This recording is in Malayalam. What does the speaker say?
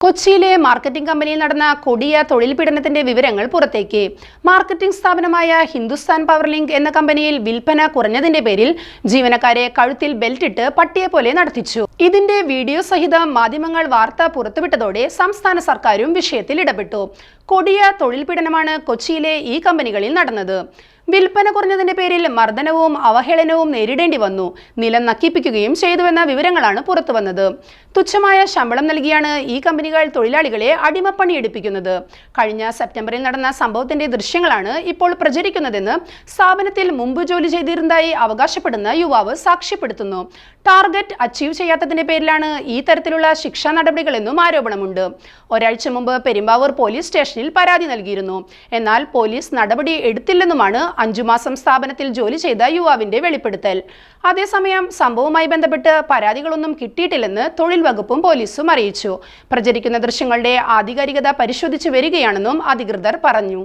കൊച്ചിയിലെ മാർക്കറ്റിംഗ് കമ്പനിയിൽ നടന്ന കൊടിയ തൊഴിൽ പീഡനത്തിന്റെ വിവരങ്ങൾ പുറത്തേക്ക്. മാർക്കറ്റിംഗ് സ്ഥാപനമായ ഹിന്ദുസ്ഥാൻ പവർ ലിങ്ക് എന്ന കമ്പനിയിൽ വിൽപ്പന കുറഞ്ഞതിന്റെ പേരിൽ ജീവനക്കാരെ കഴുത്തിൽ ബെൽറ്റിട്ട് പട്ടിയെ പോലെ നടത്തിച്ചു. ഇതിന്റെ വീഡിയോ സഹിതം മാധ്യമങ്ങൾ വാർത്ത പുറത്തുവിട്ടതോടെ സംസ്ഥാന സർക്കാരും വിഷയത്തിൽ ഇടപെട്ടു. കൊടിയ തൊഴിൽ പീഡനമാണ് കൊച്ചിയിലെ ഈ കമ്പനികളിൽ നടന്നത്. വിൽപ്പന കുറഞ്ഞതിന്റെ പേരിൽ മർദ്ദനവും അവഹേളനവും നേരിടേണ്ടി വന്നു. നിലം നക്കിപ്പിക്കുകയും ചെയ്തുവെന്ന വിവരങ്ങളാണ് പുറത്തുവന്നത്. തുച്ഛമായ ശമ്പളം നൽകിയാണ് ഈ കമ്പനികൾ തൊഴിലാളികളെ അടിമപ്പണി എടുപ്പിക്കുന്നത്. കഴിഞ്ഞ സെപ്റ്റംബറിൽ നടന്ന സംഭവത്തിന്റെ ദൃശ്യങ്ങളാണ് ഇപ്പോൾ പ്രചരിക്കുന്നതെന്ന് സ്ഥാപനത്തിൽ മുമ്പ് ജോലി ചെയ്തിരുന്നതായി അവകാശപ്പെടുന്ന യുവാവ് സാക്ഷ്യപ്പെടുത്തുന്നു. ടാർഗറ്റ് അച്ചീവ് ചെയ്യാത്തതിന്റെ പേരിലാണ് ഈ തരത്തിലുള്ള ശിക്ഷാ നടപടികളെന്നും ആരോപണമുണ്ട്. ഒരാഴ്ച മുമ്പ് പെരുമ്പാവൂർ പോലീസ് സ്റ്റേഷനിൽ പരാതി നൽകിയിരുന്നു. എന്നാൽ പോലീസ് നടപടി എടുത്തില്ലെന്നുമാണ് 5 മാസം സ്ഥാപനത്തിൽ ജോലി ചെയ്ത യുവാവിന്റെ വെളിപ്പെടുത്തൽ. അതേസമയം സംഭവവുമായി ബന്ധപ്പെട്ട് പരാതികളൊന്നും കിട്ടിയിട്ടില്ലെന്ന് തൊഴിൽ വകുപ്പും പോലീസും അറിയിച്ചു. പ്രചരിക്കുന്ന ദൃശ്യങ്ങളുടെ ആധികാരികത പരിശോധിച്ചു വരികയാണെന്നും അധികൃതർ പറഞ്ഞു.